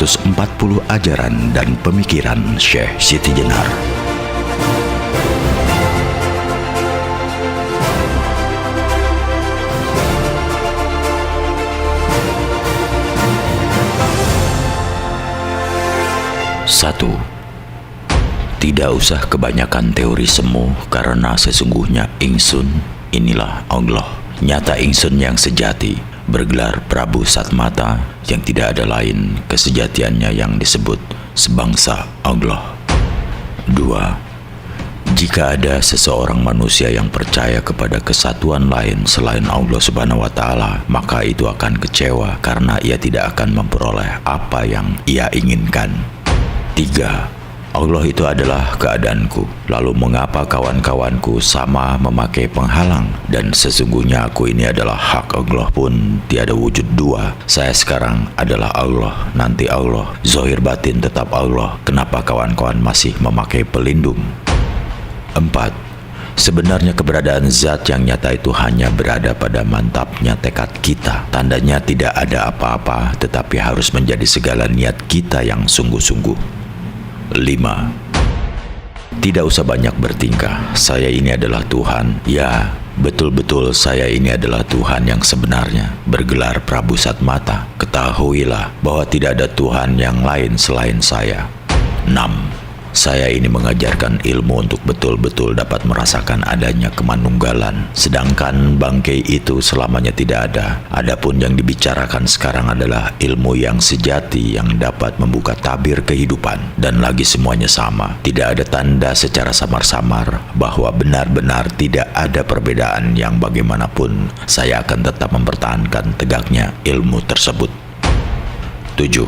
140 ajaran dan pemikiran Syekh Siti Jenar. Satu, tidak usah kebanyakan teori semu, karena sesungguhnya ingsun inilah Allah. Nyata ingsun yang sejati, bergelar Prabu Satmata, yang tidak ada lain kesejatiannya yang disebut sebangsa Allah. Dua, jika ada seseorang manusia yang percaya kepada kesatuan lain selain Allah Subhanahu wa Ta'ala, maka itu akan kecewa karena ia tidak akan memperoleh apa yang ia inginkan. Tiga, Allah itu adalah keadaanku. Lalu mengapa kawan-kawanku sama memakai penghalang? Dan sesungguhnya aku ini adalah hak Allah pun tiada wujud dua. Saya sekarang adalah Allah, nanti Allah. Zahir batin tetap Allah. Kenapa kawan-kawan masih memakai pelindung? Empat, sebenarnya keberadaan zat yang nyata itu hanya berada pada mantapnya tekad kita. Tandanya tidak ada apa-apa, tetapi harus menjadi segala niat kita yang sungguh-sungguh. 5. Tidak usah banyak bertingkah. Saya ini adalah Tuhan. Ya, betul-betul saya ini adalah Tuhan yang sebenarnya, bergelar Prabu Satmata. Ketahuilah bahwa tidak ada Tuhan yang lain selain saya. 6. Saya ini mengajarkan ilmu untuk betul-betul dapat merasakan adanya kemanunggalan. Sedangkan bangkai itu selamanya tidak ada. Adapun yang dibicarakan sekarang adalah ilmu yang sejati yang dapat membuka tabir kehidupan. Dan lagi semuanya sama. Tidak ada tanda secara samar-samar bahwa benar-benar tidak ada perbedaan yang bagaimanapun. Saya akan tetap mempertahankan tegaknya ilmu tersebut. 7.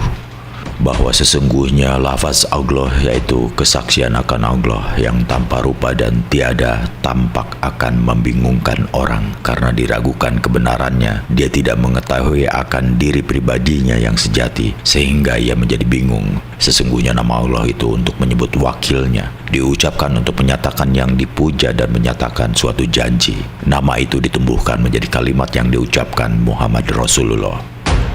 Bahwa sesungguhnya lafaz Allah, yaitu kesaksian akan Allah yang tanpa rupa dan tiada, tampak akan membingungkan orang karena diragukan kebenarannya. Dia tidak mengetahui akan diri pribadinya yang sejati, sehingga ia menjadi bingung. Sesungguhnya nama Allah itu untuk menyebut wakilnya, diucapkan untuk menyatakan yang dipuja dan menyatakan suatu janji. Nama itu ditumbuhkan menjadi kalimat yang diucapkan Muhammad Rasulullah.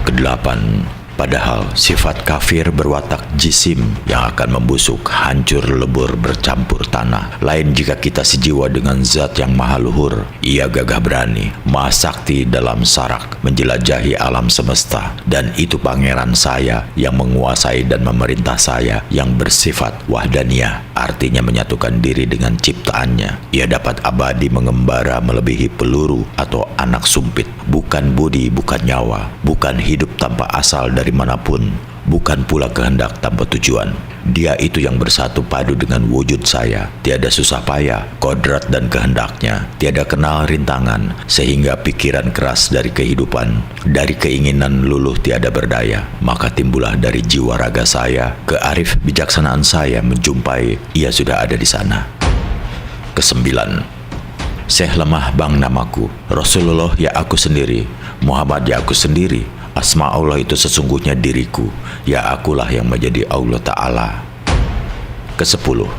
Kedelapan, padahal sifat kafir berwatak jisim yang akan membusuk, hancur lebur, bercampur tanah. Lain jika kita sejiwa dengan zat yang maha luhur. Ia gagah berani, maha sakti dalam sarak, menjelajahi alam semesta. Dan itu pangeran saya yang menguasai dan memerintah saya, yang bersifat wahdaniyah, artinya menyatukan diri dengan ciptaannya. Ia dapat abadi mengembara melebihi peluru atau anak sumpit. Bukan budi, bukan nyawa, bukan hidup tanpa asal dari manapun, bukan pula kehendak tanpa tujuan. Dia itu yang bersatu padu dengan wujud saya. Tiada susah payah, kodrat dan kehendaknya. Tiada kenal rintangan, sehingga pikiran keras dari kehidupan, dari keinginan luluh tiada berdaya. Maka timbullah dari jiwa raga saya, kearif bijaksanaan saya menjumpai ia sudah ada di sana. Kesembilan, Syekh lemah bang namaku, Rasulullah ya aku sendiri, Muhammad ya aku sendiri. Asma Allah itu sesungguhnya diriku, ya akulah yang menjadi Allah Ta'ala. Kesepuluh,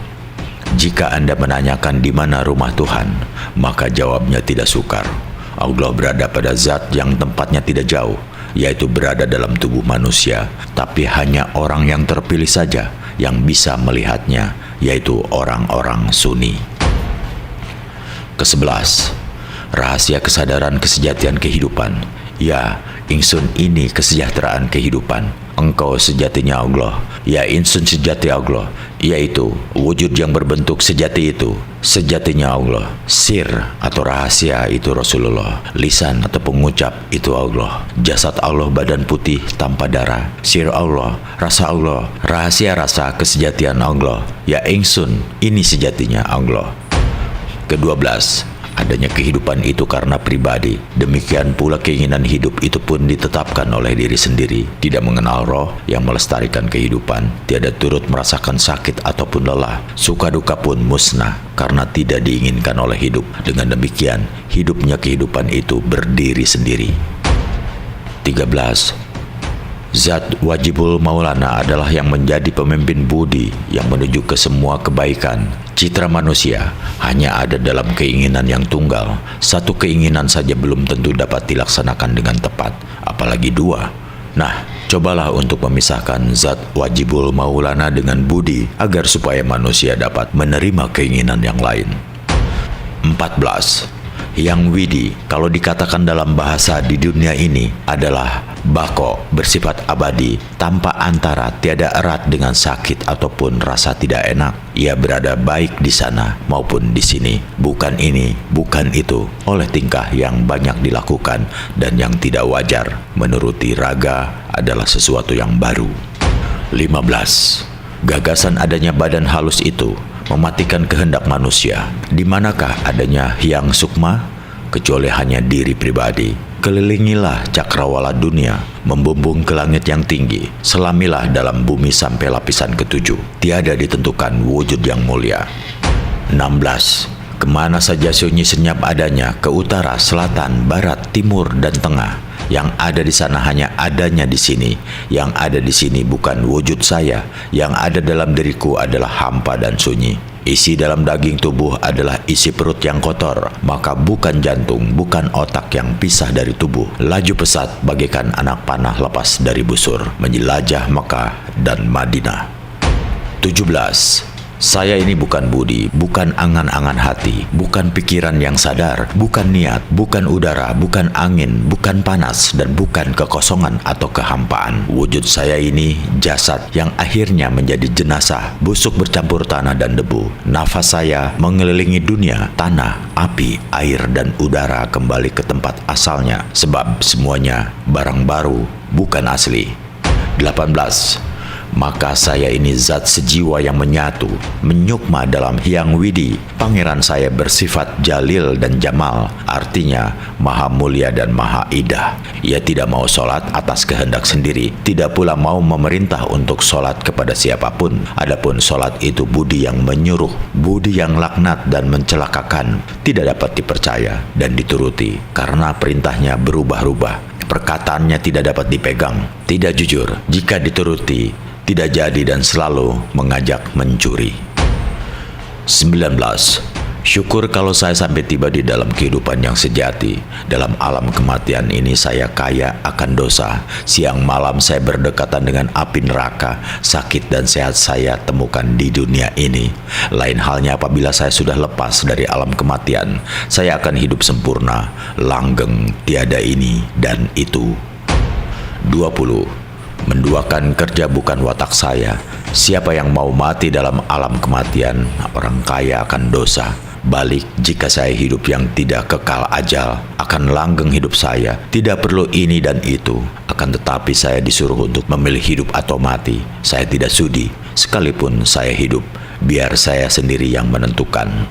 jika Anda menanyakan di mana rumah Tuhan, maka jawabnya tidak sukar. Allah berada pada zat yang tempatnya tidak jauh, yaitu berada dalam tubuh manusia, tapi hanya orang yang terpilih saja yang bisa melihatnya, yaitu orang-orang Sunni. Kesebelas, rahasia kesadaran kesejatian kehidupan. Ya, ingsun ini kesejahteraan kehidupan. Engkau sejatinya Allah. Ya, ingsun sejati Allah, yaitu wujud yang berbentuk sejati itu. Sejatinya Allah. Sir atau rahasia itu Rasulullah. Lisan atau pengucap itu Allah. Jasad Allah badan putih tanpa darah. Sir Allah, rasa Allah, rahasia rasa kesejatian Allah. Ya, ingsun ini sejatinya Allah. Ke-12, adanya kehidupan itu karena pribadi. Demikian pula keinginan hidup itu pun ditetapkan oleh diri sendiri. Tidak mengenal roh yang melestarikan kehidupan. Tiada turut merasakan sakit ataupun lelah. Suka duka pun musnah karena tidak diinginkan oleh hidup. Dengan demikian, hidupnya kehidupan itu berdiri sendiri. 13. Zat wajibul maulana adalah yang menjadi pemimpin budi yang menuju ke semua kebaikan. Citra manusia hanya ada dalam keinginan yang tunggal. Satu keinginan saja belum tentu dapat dilaksanakan dengan tepat, apalagi dua. Nah, Cobalah untuk memisahkan zat wajibul maulana dengan budi agar supaya manusia dapat menerima keinginan yang lain. 14. Yang widi, kalau dikatakan dalam bahasa di dunia ini, adalah bako, bersifat abadi, tanpa antara, tiada erat dengan sakit ataupun rasa tidak enak. Ia berada baik di sana maupun di sini, bukan ini, bukan itu, oleh tingkah yang banyak dilakukan dan yang tidak wajar. Menuruti raga adalah sesuatu yang baru. 15. Gagasan adanya badan halus itu mematikan kehendak manusia. Di manakah adanya Hyang Sukma? Kecuali hanya diri pribadi. Kelilingilah cakrawala dunia, membumbung ke langit yang tinggi, selamilah dalam bumi sampai lapisan ketujuh. Tiada ditentukan wujud yang mulia. 16. Kemana saja sunyi senyap adanya, ke utara, selatan, barat, timur, dan tengah. Yang ada di sana hanya adanya di sini. Yang ada di sini bukan wujud saya. Yang ada dalam diriku adalah hampa dan sunyi. Isi dalam daging tubuh adalah isi perut yang kotor. Maka bukan jantung, bukan otak yang pisah dari tubuh. Laju pesat bagaikan anak panah lepas dari busur, menjelajah Mekah dan Madinah. 17. Saya ini bukan budi, bukan angan-angan hati, bukan pikiran yang sadar, bukan niat, bukan udara, bukan angin, bukan panas, dan bukan kekosongan atau kehampaan. Wujud saya ini jasad yang akhirnya menjadi jenazah, busuk bercampur tanah dan debu. Nafas saya mengelilingi dunia, tanah, api, air, dan udara kembali ke tempat asalnya, sebab semuanya barang baru, bukan asli. 18. Maka saya ini zat sejiwa yang menyatu, menyukma dalam Hyang Widi. Pangeran saya bersifat jalil dan jamal, artinya maha mulia dan maha indah. Ia tidak mau sholat atas kehendak sendiri, tidak pula mau memerintah untuk sholat kepada siapapun. Adapun sholat itu budi yang menyuruh, budi yang laknat dan mencelakakan, tidak dapat dipercaya dan dituruti, karena perintahnya berubah-ubah. Perkataannya tidak dapat dipegang, tidak jujur jika dituruti, tidak jadi dan selalu mengajak mencuri. 19. Syukur kalau saya sampai tiba di dalam kehidupan yang sejati. Dalam alam kematian ini saya kaya akan dosa. Siang malam saya berdekatan dengan api neraka. Sakit dan sehat saya temukan di dunia ini. Lain halnya apabila saya sudah lepas dari alam kematian, saya akan hidup sempurna, langgeng, tiada ini dan itu. 20. Menduakan kerja bukan watak saya. Siapa yang mau mati dalam alam kematian, orang kaya akan dosa. Balik, jika saya hidup yang tidak kekal ajal, akan langgeng hidup saya. Tidak perlu ini dan itu. Akan tetapi saya disuruh untuk memilih hidup atau mati. Saya tidak sudi, sekalipun saya hidup. Biar saya sendiri yang menentukan.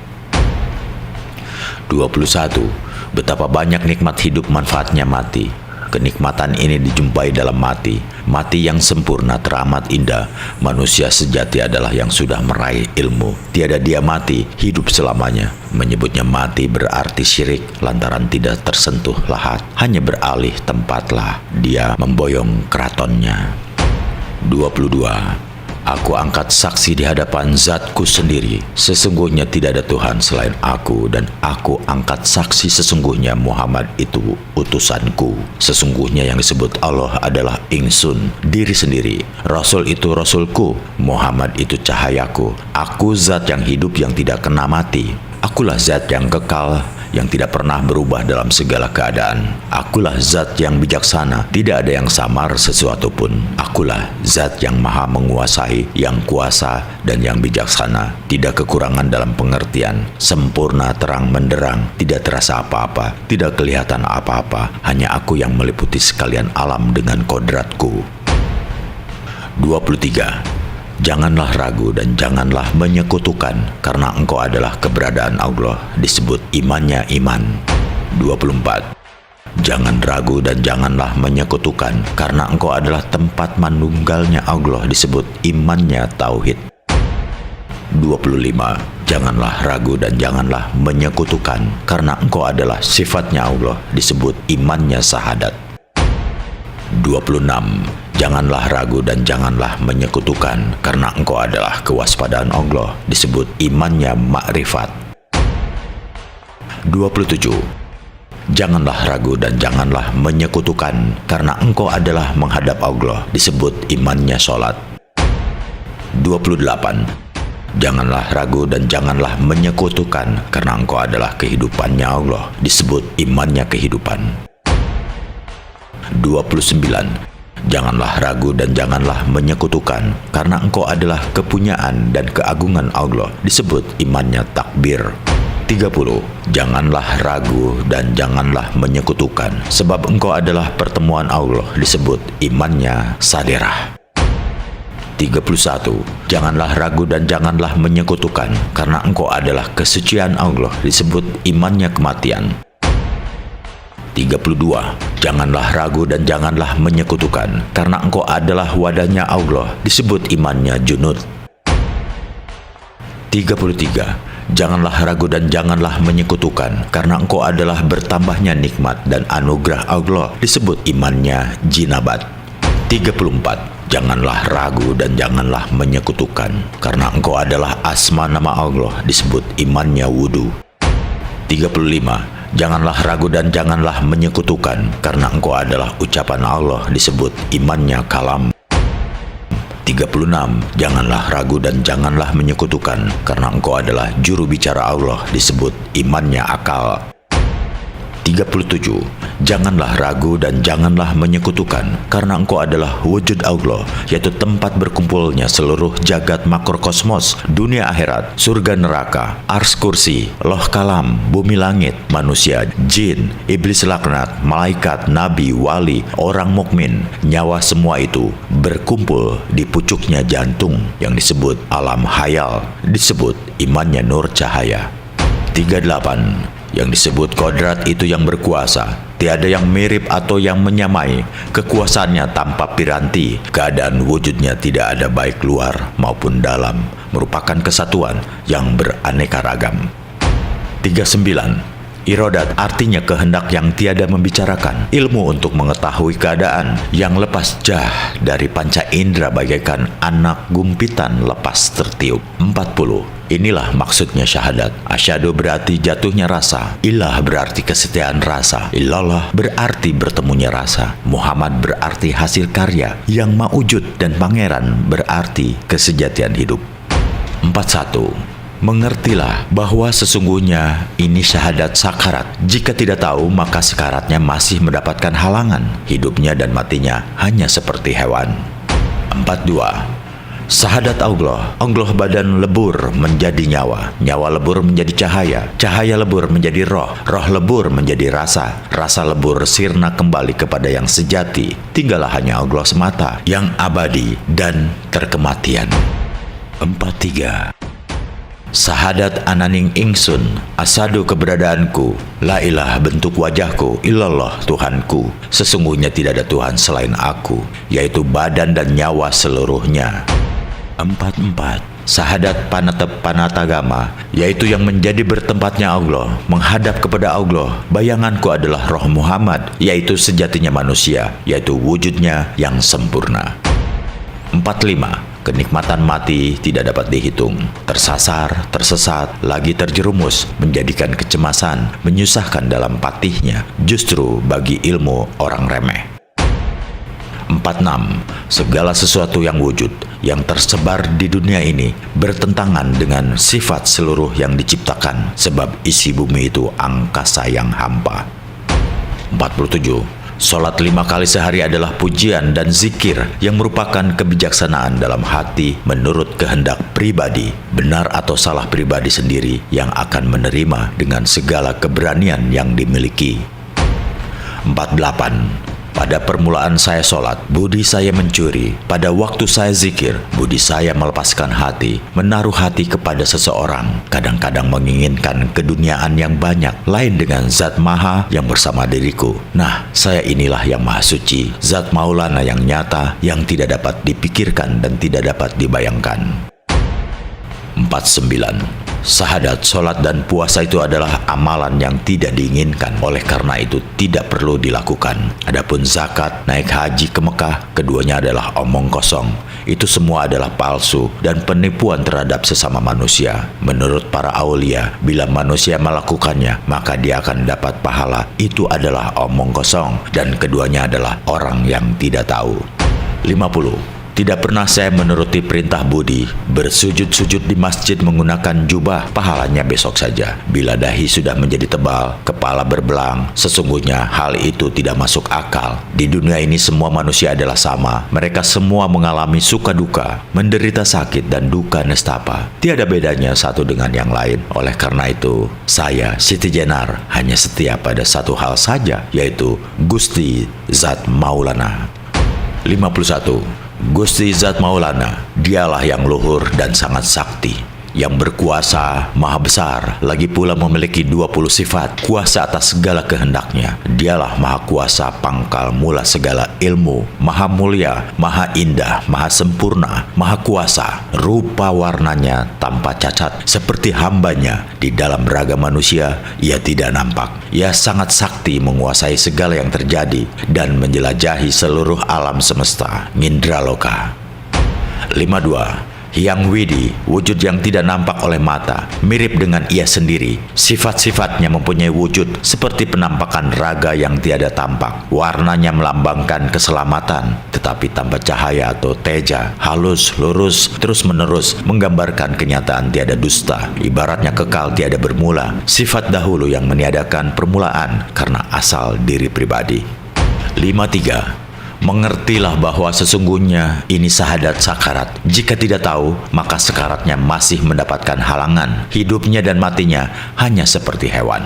21. Betapa banyak nikmat hidup manfaatnya mati. Kenikmatan ini dijumpai dalam mati. Mati yang sempurna teramat indah. Manusia sejati adalah yang sudah meraih ilmu. Tiada dia mati, hidup selamanya. Menyebutnya mati berarti syirik, lantaran tidak tersentuh lahat. Hanya beralih tempatlah dia memboyong keratonnya. 22. Aku angkat saksi di hadapan zatku sendiri. Sesungguhnya tidak ada Tuhan selain aku, dan aku angkat saksi sesungguhnya Muhammad itu utusanku. Sesungguhnya yang disebut Allah adalah ingsun, diri sendiri. Rasul itu Rasulku, Muhammad itu cahayaku. Aku zat yang hidup yang tidak kena mati. Akulah zat yang kekal, yang tidak pernah berubah dalam segala keadaan. Akulah zat yang bijaksana, tidak ada yang samar sesuatu pun. Akulah zat yang maha menguasai, yang kuasa dan yang bijaksana. Tidak kekurangan dalam pengertian, sempurna terang menderang, tidak terasa apa-apa, tidak kelihatan apa-apa. Hanya aku yang meliputi sekalian alam dengan kodratku. 23. Janganlah ragu dan janganlah menyekutukan, karena engkau adalah keberadaan Allah, disebut imannya iman. 24. Jangan ragu dan janganlah menyekutukan, karena engkau adalah tempat manunggalnya Allah, disebut imannya tauhid. 25. Janganlah ragu dan janganlah menyekutukan, karena engkau adalah sifatnya Allah, disebut imannya sahadat. 26. Janganlah ragu dan janganlah menyekutukan, karena engkau adalah kewaspadaan Allah, disebut imannya makrifat. 27. Janganlah ragu dan janganlah menyekutukan, karena engkau adalah menghadap Allah, disebut imannya sholat. 28. Janganlah ragu dan janganlah menyekutukan, karena engkau adalah kehidupannya Allah, disebut imannya kehidupan. 29. Janganlah ragu dan janganlah menyekutukan, karena engkau adalah kepunyaan dan keagungan Allah, disebut imannya takbir. 30. Janganlah ragu dan janganlah menyekutukan, sebab engkau adalah pertemuan Allah, disebut imannya saderah. 31. Janganlah ragu dan janganlah menyekutukan, karena engkau adalah kesucian Allah, disebut imannya kematian. 32. Janganlah ragu dan janganlah menyekutukan, karena engkau adalah wadahnya Allah, disebut imannya junud. 33. Janganlah ragu dan janganlah menyekutukan, karena engkau adalah bertambahnya nikmat dan anugerah Allah, disebut imannya jinabat. 34. Janganlah ragu dan janganlah menyekutukan, karena engkau adalah asma nama Allah, disebut imannya wudu. 35. Janganlah ragu dan janganlah menyekutukan, karena engkau adalah ucapan Allah, disebut imannya kalam. 36. Janganlah ragu dan janganlah menyekutukan, karena engkau adalah juru bicara Allah, disebut imannya akal. 37. Janganlah ragu dan janganlah menyekutukan, karena engkau adalah wujud Allah, yaitu tempat berkumpulnya seluruh jagat makrokosmos, dunia akhirat, surga neraka, ars kursi, loh kalam, bumi langit, manusia, jin, iblis laknat, malaikat, nabi, wali, orang mukmin, nyawa semua itu berkumpul di pucuknya jantung yang disebut alam hayal, disebut imannya nur cahaya. 38. Yang disebut kodrat itu yang berkuasa, tiada yang mirip atau yang menyamai, kekuasaannya tanpa piranti, keadaan wujudnya tidak ada baik luar maupun dalam, merupakan kesatuan yang beraneka ragam. 39. Irodat artinya kehendak yang tiada membicarakan, ilmu untuk mengetahui keadaan yang lepas jah dari panca indera bagaikan anak gumpitan lepas tertiup. 40. Inilah maksudnya syahadat. Asyhadu berarti jatuhnya rasa, ilah berarti kesetiaan rasa, illallah berarti bertemunya rasa, Muhammad berarti hasil karya, yang ma'ujud dan pangeran berarti kesejatian hidup. 41. Mengertilah bahwa sesungguhnya ini syahadat sakarat. Jika tidak tahu, maka sekaratnya masih mendapatkan halangan. Hidupnya dan matinya hanya seperti hewan. 42. Syahadat Allah, Allah badan lebur menjadi nyawa, nyawa lebur menjadi cahaya, cahaya lebur menjadi roh, roh lebur menjadi rasa, rasa lebur sirna kembali kepada yang sejati. Tinggallah hanya Allah semata, yang abadi dan terkematian. 43. Syahadat ananing ingsun, asadu keberadaanku, la ilah bentuk wajahku, illallah Tuhanku. Sesungguhnya tidak ada Tuhan selain aku, yaitu badan dan nyawa seluruhnya. 44. Syahadat panatep panatagama, yaitu yang menjadi bertempatnya Allah, menghadap kepada Allah. Bayanganku adalah roh Muhammad, yaitu sejatinya manusia, yaitu wujudnya yang sempurna. 45. Kenikmatan mati tidak dapat dihitung. Tersasar, tersesat, lagi terjerumus, menjadikan kecemasan, menyusahkan dalam patihnya, justru bagi ilmu orang remeh. 46. Segala sesuatu yang wujud, yang tersebar di dunia ini, bertentangan dengan sifat seluruh yang diciptakan, sebab isi bumi itu angkasa yang hampa. 47. Salat 5 kali sehari adalah pujian dan zikir yang merupakan kebijaksanaan dalam hati menurut kehendak pribadi, benar atau salah pribadi sendiri yang akan menerima dengan segala keberanian yang dimiliki. 48. Pada permulaan saya sholat, budi saya mencuri. Pada waktu saya zikir, budi saya melepaskan hati, menaruh hati kepada seseorang. Kadang-kadang menginginkan keduniaan yang banyak, lain dengan Zat Maha yang bersama diriku. Nah, saya inilah yang Maha Suci, Zat Maulana yang nyata, yang tidak dapat dipikirkan dan tidak dapat dibayangkan. 49. Syahadat, sholat, dan puasa itu adalah amalan yang tidak diinginkan. Oleh karena itu tidak perlu dilakukan. Adapun zakat, naik haji ke Mekah, keduanya adalah omong kosong. itu semua adalah palsu dan penipuan terhadap sesama manusia. Menurut para aulia, bila manusia melakukannya, maka dia akan dapat pahala. Itu adalah omong kosong, dan keduanya adalah orang yang tidak tahu. 50. Tidak pernah saya menuruti perintah budi, bersujud-sujud di masjid menggunakan jubah, pahalanya besok saja. Bila dahi sudah menjadi tebal, kepala berbelang, sesungguhnya hal itu tidak masuk akal. Di dunia ini semua manusia adalah sama. Mereka semua mengalami suka duka, menderita sakit dan duka nestapa. Tiada bedanya satu dengan yang lain. Oleh karena itu, saya, Siti Jenar, hanya setia pada satu hal saja, yaitu Gusti Zat Maulana. 51. Gusti Zat Maulana, dialah yang luhur dan sangat sakti, yang berkuasa, maha besar, lagi pula memiliki 20 sifat, kuasa atas segala kehendaknya. Dialah maha kuasa, pangkal mula segala ilmu, maha mulia, maha indah, maha sempurna, maha kuasa, rupa warnanya tanpa cacat, seperti hambanya. Di dalam raga manusia, ia tidak nampak. Ia sangat sakti menguasai segala yang terjadi dan menjelajahi seluruh alam semesta, Ngindraloka. 52. Yang Widi, wujud yang tidak nampak oleh mata, mirip dengan ia sendiri. Sifat-sifatnya mempunyai wujud seperti penampakan raga yang tiada tampak. Warnanya melambangkan keselamatan, tetapi tanpa cahaya atau teja, halus, lurus, terus-menerus, menggambarkan kenyataan tiada dusta. Ibaratnya kekal tiada bermula, sifat dahulu yang meniadakan permulaan karena asal diri pribadi. 53. Mengertilah bahwa sesungguhnya ini syahadat sakarat. Jika tidak tahu, maka sekaratnya masih mendapatkan halangan. Hidupnya dan matinya hanya seperti hewan.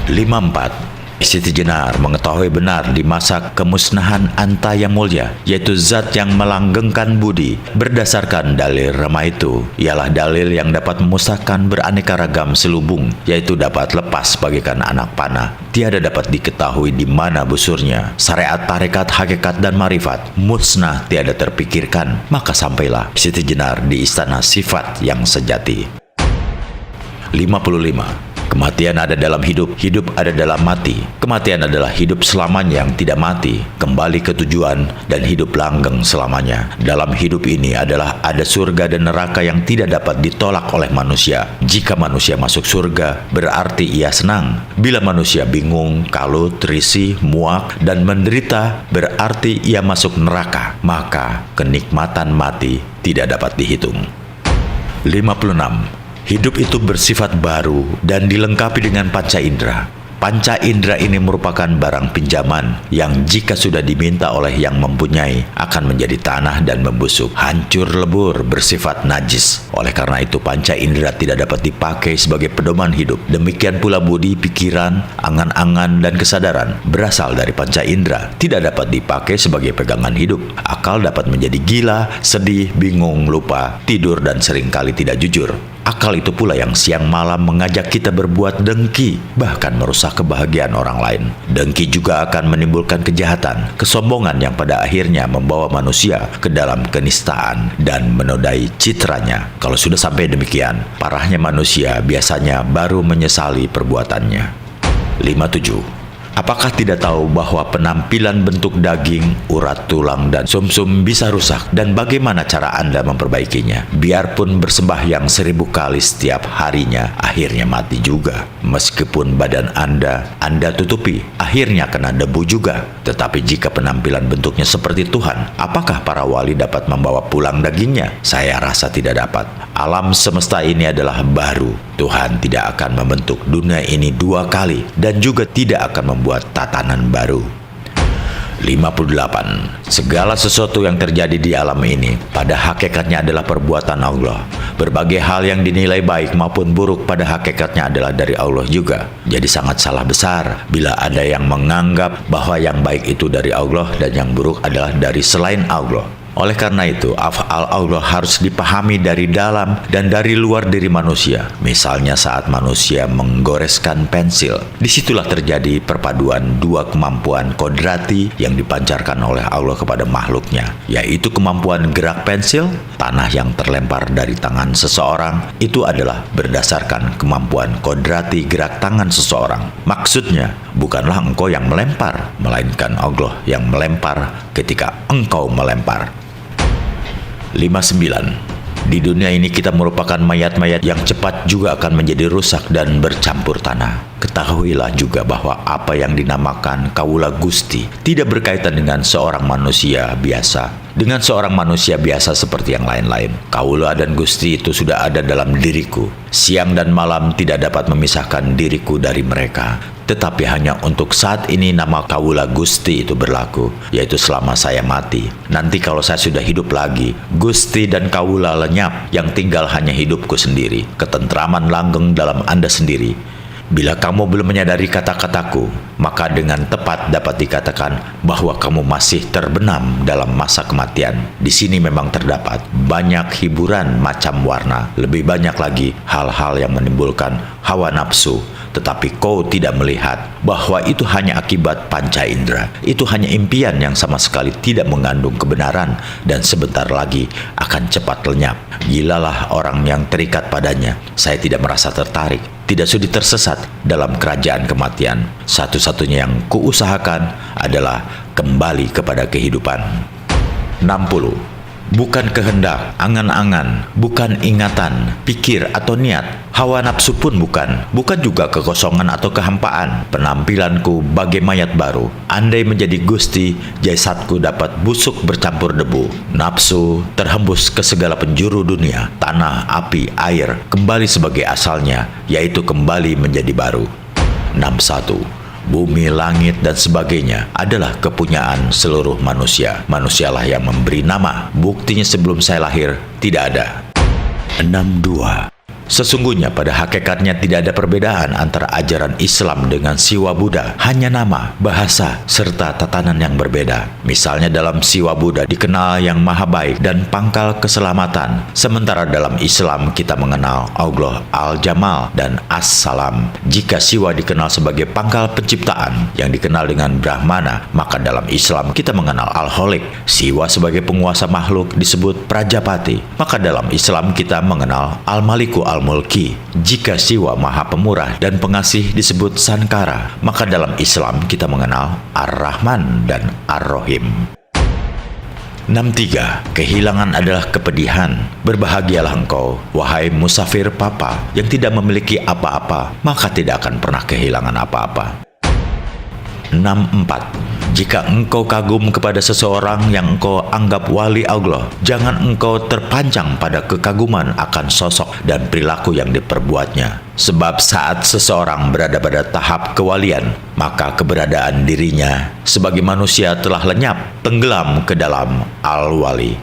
54. Siti Jenar mengetahui benar di masa kemusnahan anta yang mulia, yaitu zat yang melanggengkan budi. Berdasarkan dalil Rama itu, ialah dalil yang dapat memusnahkan beraneka ragam selubung, yaitu dapat lepas bagaikan anak panah. Tiada dapat diketahui di mana busurnya. Syariat, tarekat, hakikat, dan marifat musnah tiada terpikirkan. Maka sampailah Siti Jenar di istana sifat yang sejati. 55. Kematian ada dalam hidup, hidup ada dalam mati. Kematian adalah hidup selamanya yang tidak mati, kembali ke tujuan dan hidup langgeng selamanya. Dalam hidup ini adalah ada surga dan neraka yang tidak dapat ditolak oleh manusia. Jika manusia masuk surga, berarti ia senang. Bila manusia bingung, kalut, risih, muak, dan menderita, berarti ia masuk neraka. Maka kenikmatan mati tidak dapat dihitung. 56. Hidup itu bersifat baru dan dilengkapi dengan panca indera. Panca indera ini merupakan barang pinjaman yang jika sudah diminta oleh yang mempunyai akan menjadi tanah dan membusuk, hancur lebur, bersifat najis. Oleh karena itu panca indera tidak dapat dipakai sebagai pedoman hidup. Demikian pula budi, pikiran, angan-angan, dan kesadaran berasal dari panca indera, tidak dapat dipakai sebagai pegangan hidup. Akal dapat menjadi gila, sedih, bingung, lupa, tidur, dan seringkali tidak jujur. Akal itu pula yang siang malam mengajak kita berbuat dengki, bahkan merusak kebahagiaan orang lain. Dengki juga akan menimbulkan kejahatan, kesombongan yang pada akhirnya membawa manusia ke dalam kenistaan dan menodai citranya. Kalau sudah sampai demikian, parahnya manusia biasanya baru menyesali perbuatannya. 57. Apakah tidak tahu bahwa penampilan bentuk daging, urat tulang, dan sumsum bisa rusak? Dan bagaimana cara Anda memperbaikinya? Biarpun bersembahyang 1000 kali setiap harinya, akhirnya mati juga. Meskipun badan Anda tutupi, akhirnya kena debu juga. Tetapi jika penampilan bentuknya seperti Tuhan, apakah para wali dapat membawa pulang dagingnya? Saya rasa tidak dapat. Alam semesta ini adalah baru. Tuhan tidak akan membentuk dunia ini 2 kali dan juga tidak akan membuat tatanan baru. 58. Segala sesuatu yang terjadi di alam ini pada hakikatnya adalah perbuatan Allah. Berbagai hal yang dinilai baik maupun buruk pada hakikatnya adalah dari Allah juga. Jadi sangat salah besar bila ada yang menganggap bahwa yang baik itu dari Allah dan yang buruk adalah dari selain Allah. Oleh karena itu, af'al Allah harus dipahami dari dalam dan dari luar diri manusia. Misalnya saat manusia menggoreskan pensil, disitulah terjadi perpaduan 2 kemampuan kodrati yang dipancarkan oleh Allah kepada makhluknya, yaitu kemampuan gerak pensil. Tanah yang terlempar dari tangan seseorang itu adalah berdasarkan kemampuan kodrati gerak tangan seseorang. Maksudnya, bukanlah engkau yang melempar, melainkan Allah yang melempar ketika engkau melempar. 59. Di dunia ini kita merupakan mayat-mayat yang cepat juga akan menjadi rusak dan bercampur tanah. Ketahuilah juga bahwa apa yang dinamakan kaula Gusti tidak berkaitan dengan seorang manusia biasa. Dengan seorang manusia biasa seperti yang lain-lain. Kaula dan Gusti itu sudah ada dalam diriku. Siang dan malam tidak dapat memisahkan diriku dari mereka. Tetapi hanya untuk saat ini nama kaula Gusti itu berlaku, yaitu selama saya mati. Nanti kalau saya sudah hidup lagi, Gusti dan kaula lenyap, yang tinggal hanya hidupku sendiri. Ketentraman langgeng dalam Anda sendiri. Bila kamu belum menyadari kata-kataku, maka dengan tepat dapat dikatakan bahwa kamu masih terbenam dalam masa kematian. Di sini memang terdapat banyak hiburan macam warna, lebih banyak lagi hal-hal yang menimbulkan hawa nafsu. Tetapi kau tidak melihat bahwa itu hanya akibat panca indera. Itu hanya impian yang sama sekali tidak mengandung kebenaran dan sebentar lagi akan cepat lenyap. Gilalah orang yang terikat padanya. Saya tidak merasa tertarik, tidak sudi tersesat dalam kerajaan kematian. Satu-satunya yang kuusahakan adalah kembali kepada kehidupan. 60. Bukan kehendak, angan-angan, bukan ingatan, pikir atau niat, hawa nafsu pun bukan juga kekosongan atau kehampaan. Penampilanku bagai mayat baru. Andai menjadi Gusti, jasadku dapat busuk bercampur debu. Nafsu terhembus ke segala penjuru dunia, tanah, api, air, kembali sebagai asalnya, yaitu kembali menjadi baru. 61. Bumi, langit, dan sebagainya adalah kepunyaan seluruh manusia. Manusialah yang memberi nama. Buktinya sebelum saya lahir, tidak ada. 62. Sesungguhnya pada hakikatnya tidak ada perbedaan antara ajaran Islam dengan Siwa Buddha. Hanya nama, bahasa, serta tatanan yang berbeda. Misalnya dalam Siwa Buddha dikenal yang maha baik dan pangkal keselamatan. Sementara dalam Islam kita mengenal Allah Al-Jamal dan As-Salam. Jika Siwa dikenal sebagai pangkal penciptaan yang dikenal dengan Brahmana, maka dalam Islam kita mengenal Al-Khaliq. Siwa sebagai penguasa makhluk disebut Prajapati. Maka dalam Islam kita mengenal Al-Maliku Al-Mulki. Jika Siwa Maha Pemurah dan Pengasih disebut Sankara, maka dalam Islam kita mengenal Ar-Rahman dan Ar-Rahim. 63. Kehilangan adalah kepedihan. Berbahagialah engkau, wahai musafir papa, yang tidak memiliki apa-apa, maka tidak akan pernah kehilangan apa-apa. 64. Jika engkau kagum kepada seseorang yang engkau anggap wali Allah, jangan engkau terpancang pada kekaguman akan sosok dan perilaku yang diperbuatnya. Sebab saat seseorang berada pada tahap kewalian, maka keberadaan dirinya sebagai manusia telah lenyap, tenggelam ke dalam al-wali.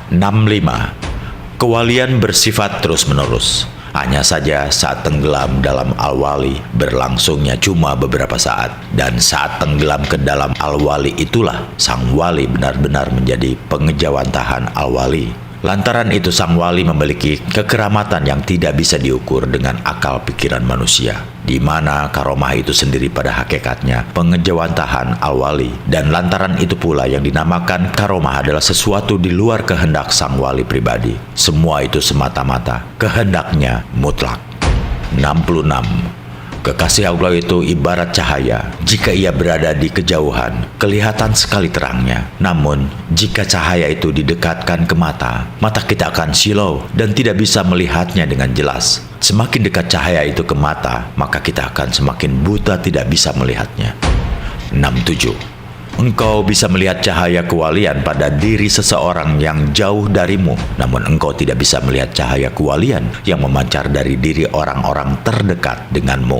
65. Kewalian bersifat terus-menerus. Hanya saja saat tenggelam dalam al-wali berlangsungnya cuma beberapa saat. Dan saat tenggelam ke dalam al-wali itulah sang wali benar-benar menjadi pengejawantahan al-wali. Lantaran itu sang wali memiliki kekeramatan yang tidak bisa diukur dengan akal pikiran manusia, di mana karomah itu sendiri pada hakikatnya pengejawantahan al-wali. Dan lantaran itu pula yang dinamakan karomah adalah sesuatu di luar kehendak sang wali pribadi. Semua itu semata-mata kehendaknya mutlak. 66. Kekasih Allah itu ibarat cahaya. Jika ia berada di kejauhan, kelihatan sekali terangnya. Namun, jika cahaya itu didekatkan ke mata, mata kita akan silau dan tidak bisa melihatnya dengan jelas. Semakin dekat cahaya itu ke mata, maka kita akan semakin buta tidak bisa melihatnya. 67. Engkau bisa melihat cahaya kewalian pada diri seseorang yang jauh darimu, namun engkau tidak bisa melihat cahaya kewalian yang memancar dari diri orang-orang terdekat denganmu.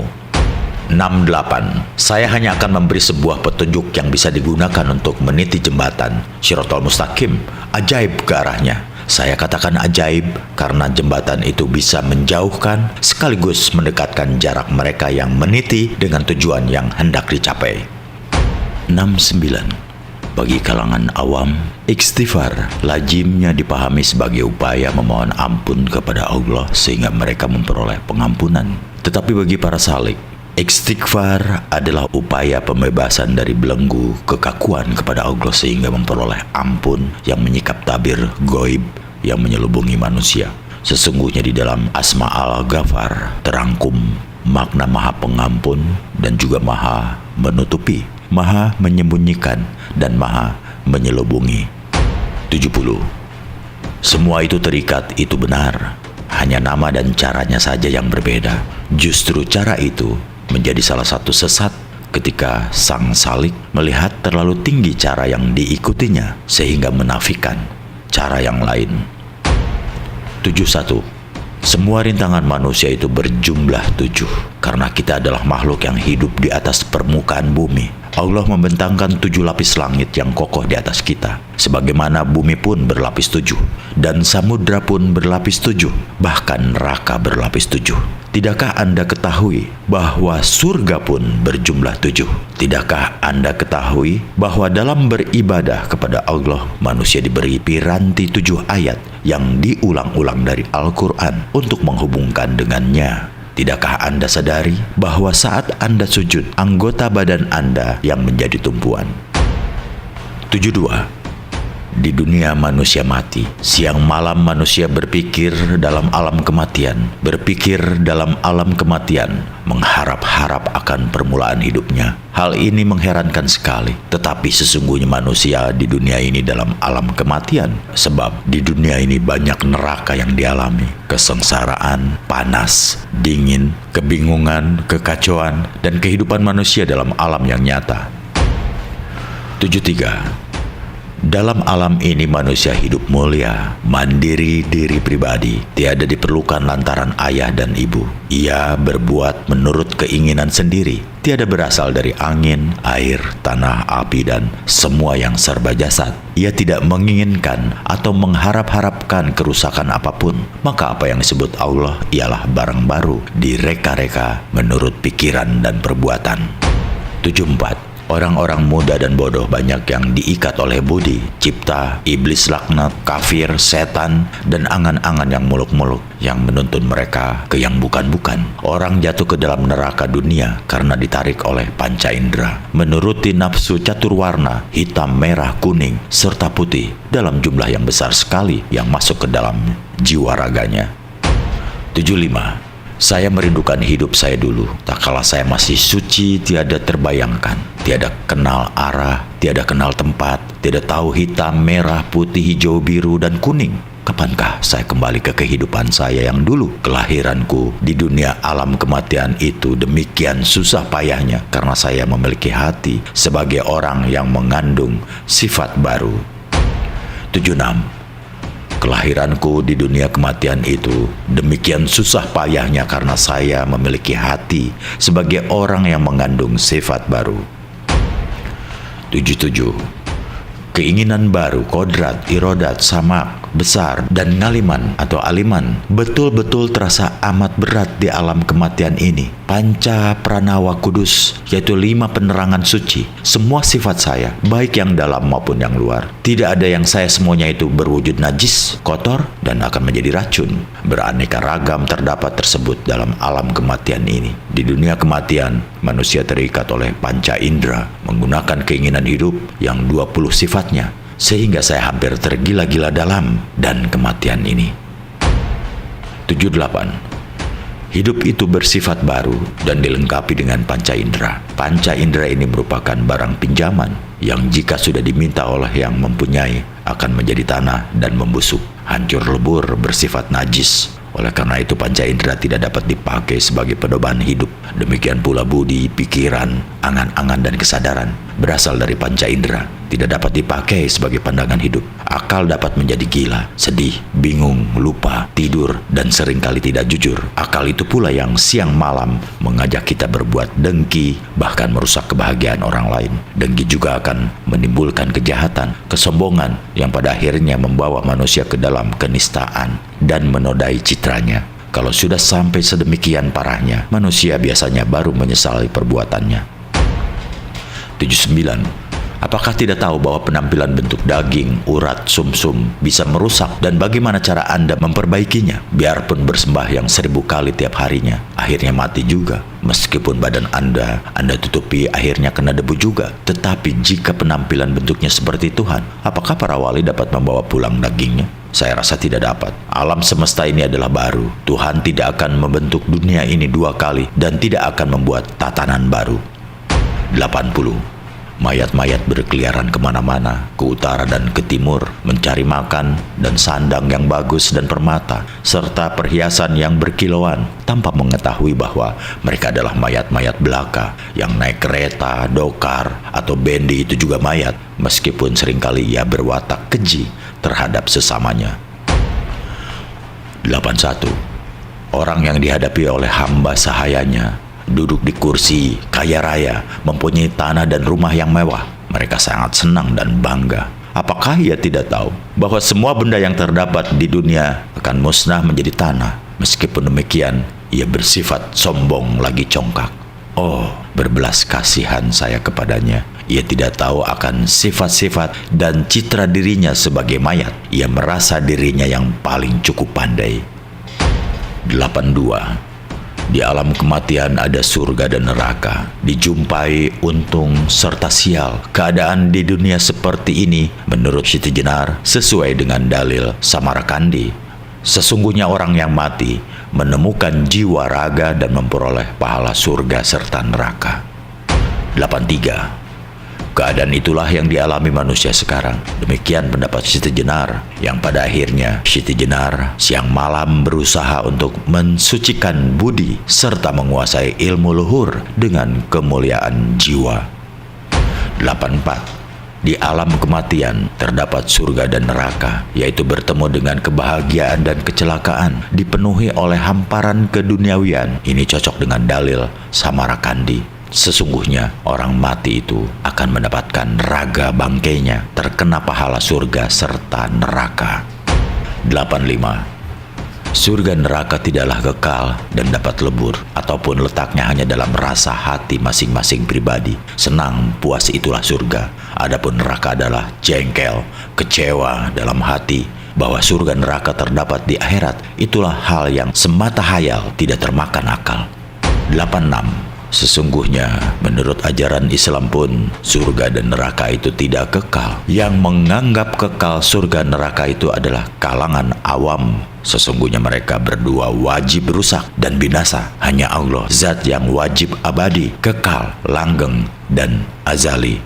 68. Saya hanya akan memberi sebuah petunjuk yang bisa digunakan untuk meniti jembatan Shiratal Mustaqim, ajaib ke arahnya. Saya katakan ajaib karena jembatan itu bisa menjauhkan sekaligus mendekatkan jarak mereka yang meniti dengan tujuan yang hendak dicapai. 69. Bagi kalangan awam, istighfar lazimnya dipahami sebagai upaya memohon ampun kepada Allah sehingga mereka memperoleh pengampunan. Tetapi bagi para salik, istighfar adalah upaya pembebasan dari belenggu kekakuan kepada Allah sehingga memperoleh ampun yang menyikap tabir goib yang menyelubungi manusia. Sesungguhnya di dalam Asma al-Ghafar terangkum makna maha pengampun dan juga maha menutupi, maha menyembunyikan, dan maha menyelubungi. 70. Semua itu terikat, itu benar. Hanya nama dan caranya saja yang berbeda. Justru cara itu menjadi salah satu sesat ketika sang salik melihat terlalu tinggi cara yang diikutinya sehingga menafikan cara yang lain. 71. Semua rintangan manusia itu berjumlah 7 karena kita adalah makhluk yang hidup di atas permukaan bumi. Allah membentangkan 7 lapis langit yang kokoh di atas kita, sebagaimana bumi pun berlapis 7, dan samudra pun berlapis 7, bahkan neraka berlapis 7. Tidakkah Anda ketahui bahwa surga pun berjumlah 7? Tidakkah Anda ketahui bahwa dalam beribadah kepada Allah, manusia diberi piranti 7 ayat yang diulang-ulang dari Al-Quran untuk menghubungkan dengannya? Tidakkah Anda sadari bahwa saat Anda sujud, anggota badan Anda yang menjadi tumpuan? 72. Di dunia manusia mati, siang malam manusia berpikir dalam alam kematian, mengharap-harap akan permulaan hidupnya. Hal ini mengherankan sekali, tetapi sesungguhnya manusia di dunia ini dalam alam kematian, sebab di dunia ini banyak neraka yang dialami, kesengsaraan, panas, dingin, kebingungan, kekacauan, dan kehidupan manusia dalam alam yang nyata. 73. Dalam alam ini manusia hidup mulia, mandiri diri pribadi, tiada diperlukan lantaran ayah dan ibu. Ia berbuat menurut keinginan sendiri, tiada berasal dari angin, air, tanah, api, dan semua yang serba jasad. Ia tidak menginginkan atau mengharap-harapkan kerusakan apapun. Maka apa yang disebut Allah ialah barang baru, direka-reka menurut pikiran dan perbuatan. 74. Orang-orang muda dan bodoh banyak yang diikat oleh budi, cipta, iblis laknat, kafir, setan, dan angan-angan yang muluk-muluk yang menuntun mereka ke yang bukan-bukan. Orang jatuh ke dalam neraka dunia karena ditarik oleh panca indera, menuruti nafsu catur warna, hitam, merah, kuning, serta putih dalam jumlah yang besar sekali yang masuk ke dalam jiwa raganya. 75. Saya merindukan hidup saya dulu, tak kala saya masih suci, tiada terbayangkan, tiada kenal arah, tiada kenal tempat, tiada tahu hitam, merah, putih, hijau, biru, dan kuning. Kapankah saya kembali ke kehidupan saya yang dulu? Kelahiranku di dunia alam kematian itu demikian susah payahnya karena saya memiliki hati sebagai orang yang mengandung sifat baru. 76. Kelahiranku di dunia kematian itu demikian susah payahnya karena saya memiliki hati sebagai orang yang mengandung sifat baru. 77. Keinginan baru, kodrat, irodat, samak, besar, dan ngaliman atau aliman betul-betul terasa amat berat di alam kematian ini. Panca pranawa kudus, yaitu 5 penerangan suci, semua sifat saya, baik yang dalam maupun yang luar. Tidak ada yang saya semuanya itu berwujud najis, kotor, dan akan menjadi racun. Beraneka ragam terdapat tersebut dalam alam kematian ini. Di dunia kematian, manusia terikat oleh panca indera, menggunakan keinginan hidup yang 20 sifatnya, sehingga saya hampir tergila-gila dalam dan kematian ini. 78. Hidup itu bersifat baru dan dilengkapi dengan panca indera. Panca indera ini merupakan barang pinjaman yang jika sudah diminta oleh yang mempunyai akan menjadi tanah dan membusuk, hancur lebur, bersifat najis. Oleh karena itu panca indera tidak dapat dipakai sebagai pedoman hidup. Demikian pula budi, pikiran, angan-angan, dan kesadaran berasal dari panca indera, tidak dapat dipakai sebagai pandangan hidup. Akal dapat menjadi gila, sedih, bingung, lupa, tidur, dan seringkali tidak jujur. Akal itu pula yang siang malam mengajak kita berbuat dengki, bahkan merusak kebahagiaan orang lain. Dengki juga akan menimbulkan kejahatan, kesombongan, yang pada akhirnya membawa manusia ke dalam kenistaan dan menodai citranya. Kalau sudah sampai sedemikian parahnya, manusia biasanya baru menyesali perbuatannya. 79. Apakah tidak tahu bahwa penampilan bentuk daging, urat, sumsum bisa merusak, dan bagaimana cara Anda memperbaikinya? Biarpun bersembahyang 1000 kali tiap harinya, akhirnya mati juga. Meskipun badan Anda tutupi, akhirnya kena debu juga. Tetapi jika penampilan bentuknya seperti Tuhan, apakah para wali dapat membawa pulang dagingnya? Saya rasa tidak dapat. Alam semesta ini adalah baru. Tuhan tidak akan membentuk dunia ini 2 kali dan tidak akan membuat tatanan baru. 80. Mayat-mayat berkeliaran kemana-mana, ke utara dan ke timur, mencari makan dan sandang yang bagus dan permata, serta perhiasan yang berkilauan, tanpa mengetahui bahwa mereka adalah mayat-mayat belaka yang naik kereta, dokar, atau bendi itu juga mayat, meskipun seringkali ia berwatak keji terhadap sesamanya. 81. Orang yang dihadapi oleh hamba sahayanya, duduk di kursi, kaya raya, mempunyai tanah dan rumah yang mewah. Mereka sangat senang dan bangga. Apakah ia tidak tahu bahwa semua benda yang terdapat di dunia akan musnah menjadi tanah? Meskipun demikian, ia bersifat sombong lagi congkak. Oh, berbelas kasihan saya kepadanya. Ia tidak tahu akan sifat-sifat dan citra dirinya sebagai mayat. Ia merasa dirinya yang paling cukup pandai. 82. Di alam kematian ada surga dan neraka, dijumpai untung serta sial. Keadaan di dunia seperti ini menurut Siti Jenar sesuai dengan dalil Samarakandi. Sesungguhnya orang yang mati menemukan jiwa raga dan memperoleh pahala surga serta neraka. 83. Keadaan itulah yang dialami manusia sekarang. Demikian pendapat Siti Jenar, yang pada akhirnya Siti Jenar siang malam berusaha untuk mensucikan budi serta menguasai ilmu luhur dengan kemuliaan jiwa. 84. Di alam kematian terdapat surga dan neraka, yaitu bertemu dengan kebahagiaan dan kecelakaan, dipenuhi oleh hamparan keduniawian. Ini cocok dengan dalil Samarakandi. Sesungguhnya orang mati itu akan mendapatkan raga bangkainya, terkena pahala surga serta neraka. 85. Surga neraka tidaklah kekal dan dapat lebur, ataupun letaknya hanya dalam rasa hati masing-masing pribadi. Senang, puas itulah surga. Adapun neraka adalah jengkel, kecewa dalam hati bahwa surga neraka terdapat di akhirat. Itulah hal yang semata hayal, tidak termakan akal. 86. Sesungguhnya menurut ajaran Islam pun surga dan neraka itu tidak kekal. Yang menganggap kekal surga neraka itu adalah kalangan awam. Sesungguhnya mereka berdua wajib rusak dan binasa. Hanya Allah, zat yang wajib abadi, kekal, langgeng, dan azali.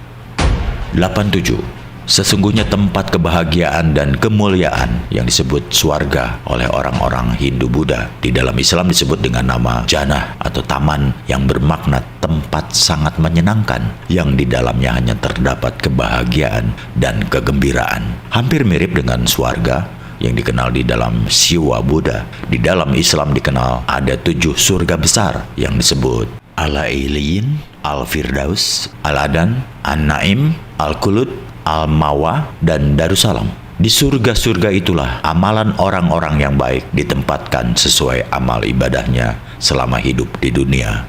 87. Sesungguhnya tempat kebahagiaan dan kemuliaan yang disebut swarga oleh orang-orang Hindu-Buddha di dalam Islam disebut dengan nama jannah atau taman, yang bermakna tempat sangat menyenangkan yang di dalamnya hanya terdapat kebahagiaan dan kegembiraan. Hampir mirip dengan swarga yang dikenal di dalam Siwa Buddha. Di dalam Islam dikenal ada 7 surga besar yang disebut Al-Ailiyin, Al-Firdaus, Al-Adan, An-Naim, Al-Khulud, Al-Mawa, dan Darussalam. Di surga-surga itulah amalan orang-orang yang baik ditempatkan sesuai amal ibadahnya selama hidup di dunia.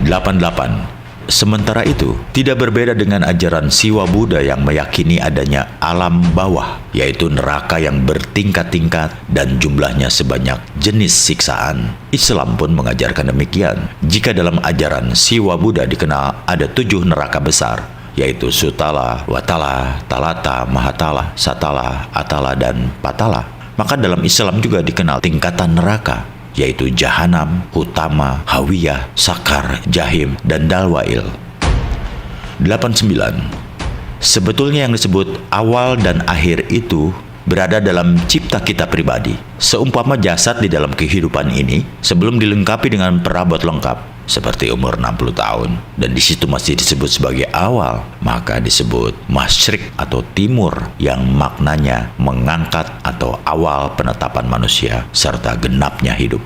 88. Sementara itu, tidak berbeda dengan ajaran Siwa Buddha yang meyakini adanya alam bawah, yaitu neraka yang bertingkat-tingkat dan jumlahnya sebanyak jenis siksaan. Islam pun mengajarkan demikian. Jika dalam ajaran Siwa Buddha dikenal ada 7 neraka besar, yaitu Sutala, Watala, Talata, Mahatala, Satala, Atala, dan Patala, maka dalam Islam juga dikenal tingkatan neraka, yaitu Jahanam, Hutama, Hawiyah, Sakar, Jahim, dan Dalwail. 89. Sebetulnya yang disebut awal dan akhir itu berada dalam cipta kita pribadi. Seumpama jasad di dalam kehidupan ini sebelum dilengkapi dengan perabot lengkap seperti umur 60 tahun dan di situ masih disebut sebagai awal, maka disebut masyrik atau timur, yang maknanya mengangkat atau awal penetapan manusia serta genapnya hidup.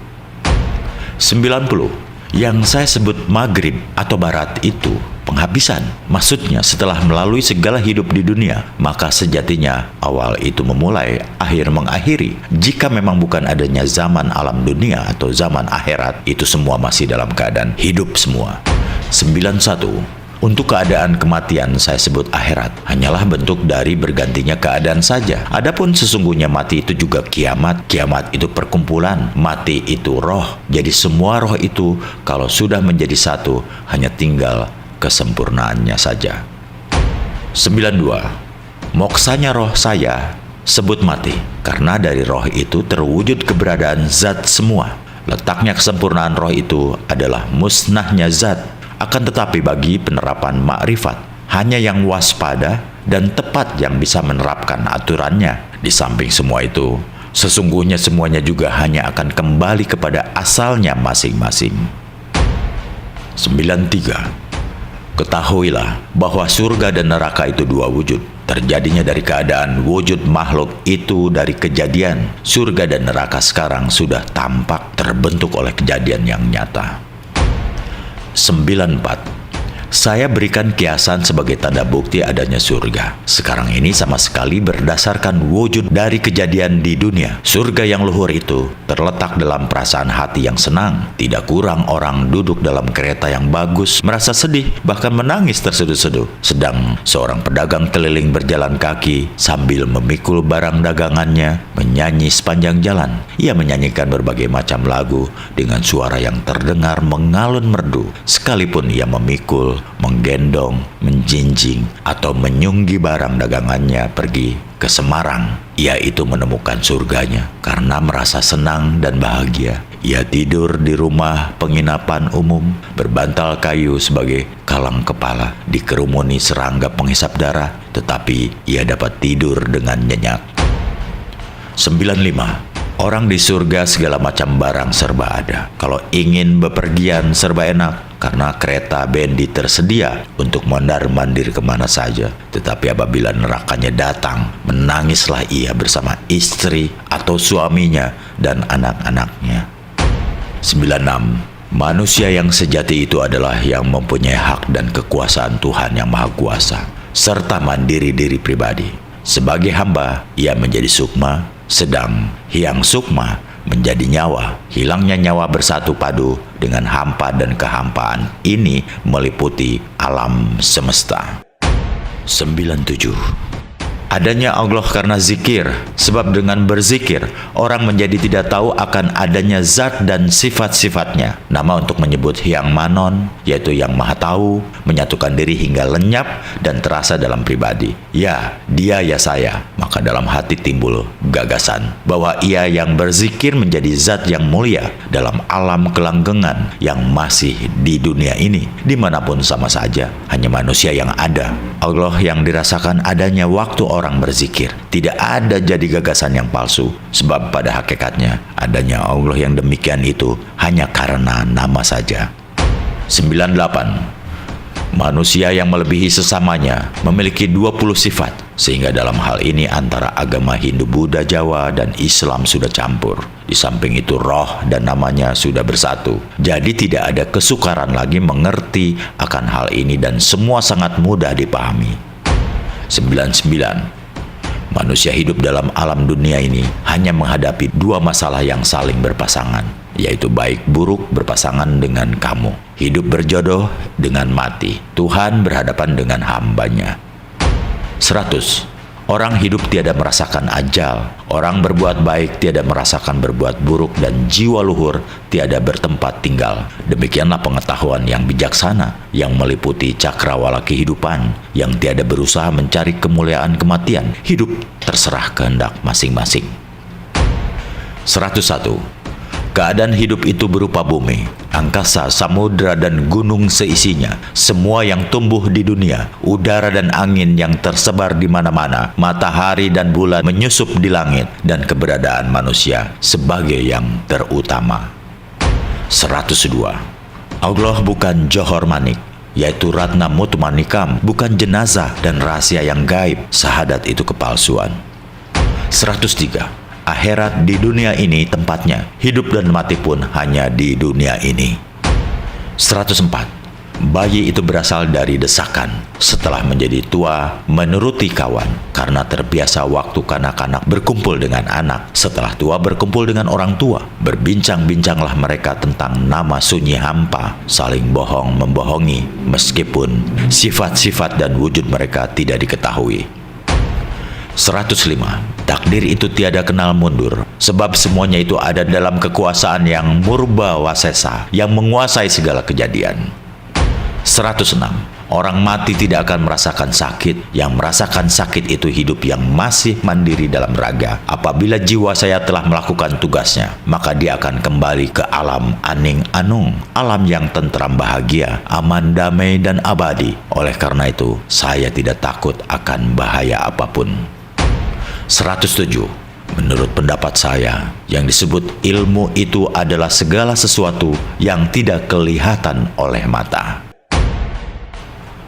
90. Yang saya sebut maghrib atau barat itu penghabisan. Maksudnya setelah melalui segala hidup di dunia, maka sejatinya awal itu memulai, akhir mengakhiri. Jika memang bukan adanya zaman alam dunia atau zaman akhirat, itu semua masih dalam keadaan hidup semua. 91. Untuk keadaan kematian saya sebut akhirat, hanyalah bentuk dari bergantinya keadaan saja. Adapun sesungguhnya mati itu juga kiamat. Kiamat itu perkumpulan, mati itu roh. Jadi semua roh itu kalau sudah menjadi satu, hanya tinggal kesempurnaannya saja. 92. Moksanya roh saya sebut mati, karena dari roh itu terwujud keberadaan zat semua. Letaknya kesempurnaan roh itu adalah musnahnya zat. Akan tetapi bagi penerapan makrifat, Hanya yang waspada dan tepat yang bisa menerapkan aturannya. Di samping semua itu, sesungguhnya semuanya juga hanya akan kembali kepada asalnya masing-masing. 93. Ketahuilah bahwa surga dan neraka itu dua wujud. Terjadinya dari keadaan wujud makhluk itu dari kejadian. Surga dan neraka sekarang sudah tampak terbentuk oleh kejadian yang nyata. 94. Saya berikan kiasan sebagai tanda bukti adanya surga. Sekarang ini sama sekali berdasarkan wujud dari kejadian di dunia. Surga yang luhur itu terletak dalam perasaan hati yang senang. Tidak kurang orang duduk dalam kereta yang bagus, merasa sedih, bahkan menangis terseduh-seduh. Sedang seorang pedagang keliling berjalan kaki sambil memikul barang dagangannya, menyanyi sepanjang jalan. Ia menyanyikan berbagai macam lagu dengan suara yang terdengar mengalun merdu. Sekalipun ia memikul, menggendong, menjinjing, atau menyunggi barang dagangannya pergi ke Semarang, ia itu menemukan surganya karena merasa senang dan bahagia. Ia tidur di rumah penginapan umum, berbantal kayu sebagai kalang kepala, dikerumuni serangga penghisap darah, tetapi ia dapat tidur dengan nyenyak. 95. Orang di surga segala macam barang serba ada. Kalau ingin bepergian serba enak, karena kereta bendi tersedia untuk mondar-mandir kemana saja. Tetapi apabila nerakanya datang, menangislah ia bersama istri atau suaminya dan anak-anaknya. 96. Manusia yang sejati itu adalah yang mempunyai hak dan kekuasaan Tuhan yang Maha Kuasa, serta mandiri diri pribadi. Sebagai hamba, ia menjadi sukma, sedang hiang sukma menjadi nyawa. Hilangnya nyawa bersatu padu dengan hampa dan kehampaan ini meliputi alam semesta. 97. Adanya Allah karena zikir, sebab dengan berzikir orang menjadi tidak tahu akan adanya zat dan sifat-sifatnya. Nama untuk menyebut Hyang Manon, yaitu yang Maha Tahu, menyatukan diri hingga lenyap dan terasa dalam pribadi. Ya, dia ya saya. Maka dalam hati timbul gagasan bahwa ia yang berzikir menjadi zat yang mulia dalam alam kelanggengan yang masih di dunia ini. Dimanapun sama saja, hanya manusia yang ada. Allah yang dirasakan adanya waktu orang berzikir. Tidak ada jadi gagasan yang palsu, sebab pada hakikatnya adanya Allah yang demikian itu hanya karena nama saja. 98. Manusia yang melebihi sesamanya memiliki 20 sifat, sehingga dalam hal ini antara agama Hindu, Buddha, Jawa, dan Islam sudah campur. Di samping itu roh dan namanya sudah bersatu. Jadi tidak ada kesukaran lagi mengerti akan hal ini dan semua sangat mudah dipahami. 99. Manusia hidup dalam alam dunia ini hanya menghadapi dua masalah yang saling berpasangan, yaitu baik buruk berpasangan dengan kamu, hidup berjodoh dengan mati, Tuhan berhadapan dengan hambanya. 100. Orang hidup tiada merasakan ajal, orang berbuat baik tiada merasakan berbuat buruk, dan jiwa luhur tiada bertempat tinggal. Demikianlah pengetahuan yang bijaksana, yang meliputi cakrawala kehidupan, yang tiada berusaha mencari kemuliaan kematian. Hidup terserah kehendak masing-masing. 101. Keadaan hidup itu berupa bumi, angkasa, samudra, dan gunung seisinya, semua yang tumbuh di dunia, udara dan angin yang tersebar di mana-mana, matahari dan bulan menyusup di langit, dan keberadaan manusia sebagai yang terutama. 102. Allah bukan Johor Manik, yaitu Ratna Mutmanikam, bukan jenazah dan rahasia yang gaib. Syahadat itu kepalsuan. 103. Akhirat di dunia ini tempatnya, hidup dan mati pun hanya di dunia ini. 104. Bayi itu berasal dari desakan, setelah menjadi tua menuruti kawan, karena terbiasa waktu kanak-kanak berkumpul dengan anak, setelah tua berkumpul dengan orang tua. Berbincang-bincanglah mereka tentang nama sunyi hampa, saling bohong membohongi, meskipun sifat-sifat dan wujud mereka tidak diketahui. 105. Takdir itu tiada kenal mundur, sebab semuanya itu ada dalam kekuasaan yang murba wasesa, yang menguasai segala kejadian. 106. Orang mati tidak akan merasakan sakit. Yang merasakan sakit itu hidup yang masih mandiri dalam raga. Apabila jiwa saya telah melakukan tugasnya, maka dia akan kembali ke alam aning anung, alam yang tentram, bahagia, aman, damai, dan abadi. Oleh karena itu, saya tidak takut akan bahaya apapun. 107. Menurut pendapat saya, yang disebut ilmu itu adalah segala sesuatu yang tidak kelihatan oleh mata.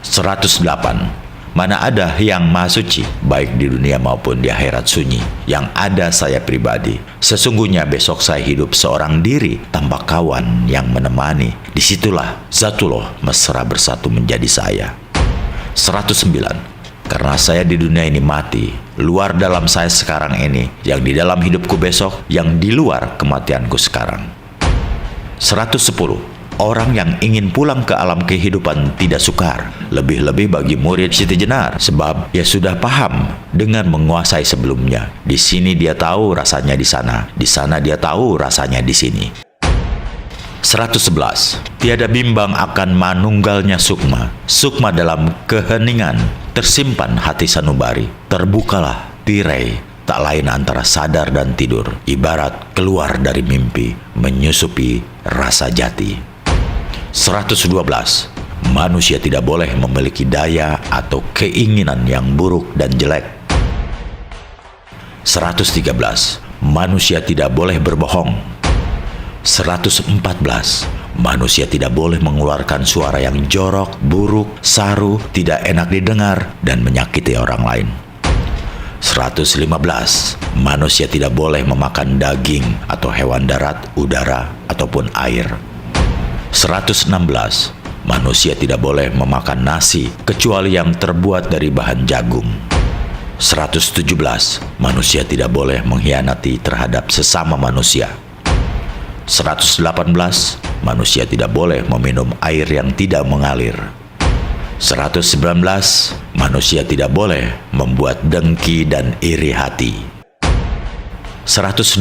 108. Mana ada yang maha suci, baik di dunia maupun di akhirat sunyi. Yang ada saya pribadi. Sesungguhnya besok saya hidup seorang diri tanpa kawan yang menemani. Disitulah Zatullah mesra bersatu menjadi saya. 109. Karena saya di dunia ini mati, luar dalam saya sekarang ini, yang di dalam hidupku besok, yang di luar kematianku sekarang. 110. Orang yang ingin pulang ke alam kehidupan tidak sukar, lebih-lebih bagi murid Siti Jenar, sebab ia sudah paham dengan menguasai sebelumnya. Di sini dia tahu rasanya di sana dia tahu rasanya di sini. 111. Tiada bimbang akan manunggalnya sukma. Sukma dalam keheningan, tersimpan hati sanubari. Terbukalah tirai, tak lain antara sadar dan tidur. Ibarat keluar dari mimpi, menyusupi rasa jati. 112. Manusia tidak boleh memiliki daya atau keinginan yang buruk dan jelek. 113. Manusia tidak boleh berbohong. 114. Manusia tidak boleh mengeluarkan suara yang jorok, buruk, saru, tidak enak didengar, dan menyakiti orang lain. 115. Manusia tidak boleh memakan daging atau hewan darat, udara, ataupun air. 116. Manusia tidak boleh memakan nasi kecuali yang terbuat dari bahan jagung. 117. Manusia tidak boleh mengkhianati terhadap sesama manusia. 118. Manusia tidak boleh meminum air yang tidak mengalir. 119. Manusia tidak boleh membuat dengki dan iri hati. 120.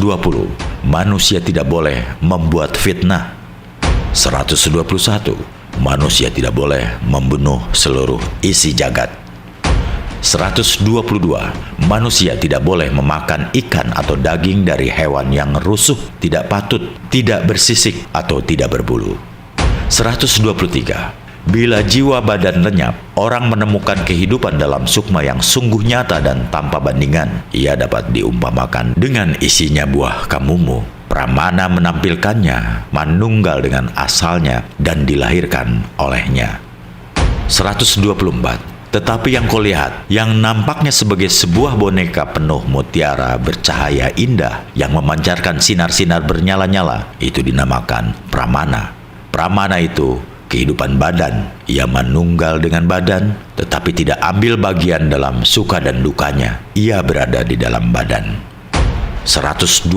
Manusia tidak boleh membuat fitnah. 121. Manusia tidak boleh membunuh seluruh isi jagat. 122. Manusia tidak boleh memakan ikan atau daging dari hewan yang rusuh, tidak patut, tidak bersisik, atau tidak berbulu. 123. Bila jiwa badan lenyap, orang menemukan kehidupan dalam sukma yang sungguh nyata dan tanpa bandingan. Ia dapat diumpamakan dengan isinya buah kamumu. Pramana menampilkannya, manunggal dengan asalnya, dan dilahirkan olehnya. 124. Tetapi yang kau lihat, yang nampaknya sebagai sebuah boneka penuh mutiara bercahaya indah, yang memancarkan sinar-sinar bernyala-nyala, itu dinamakan pramana. Pramana itu kehidupan badan. Ia manunggal dengan badan, tetapi tidak ambil bagian dalam suka dan dukanya. Ia berada di dalam badan. 125.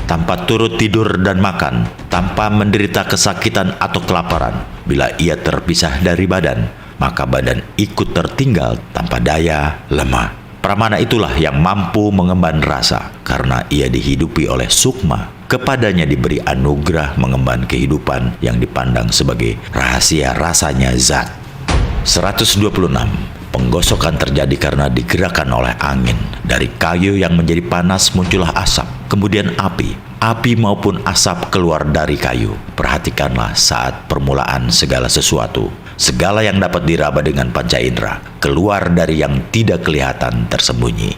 Tanpa turut tidur dan makan, tanpa menderita kesakitan atau kelaparan. Bila ia terpisah dari badan, maka badan ikut tertinggal tanpa daya, lemah. Pramana itulah yang mampu mengemban rasa, karena ia dihidupi oleh sukma. Kepadanya diberi anugerah mengemban kehidupan yang dipandang sebagai rahasia rasanya zat. 126. Penggosokan terjadi karena digerakkan oleh angin. Dari kayu yang menjadi panas muncullah asap, kemudian api. Api maupun asap keluar dari kayu. Perhatikanlah saat permulaan segala sesuatu. Segala yang dapat diraba dengan panca indera keluar dari yang tidak kelihatan tersembunyi.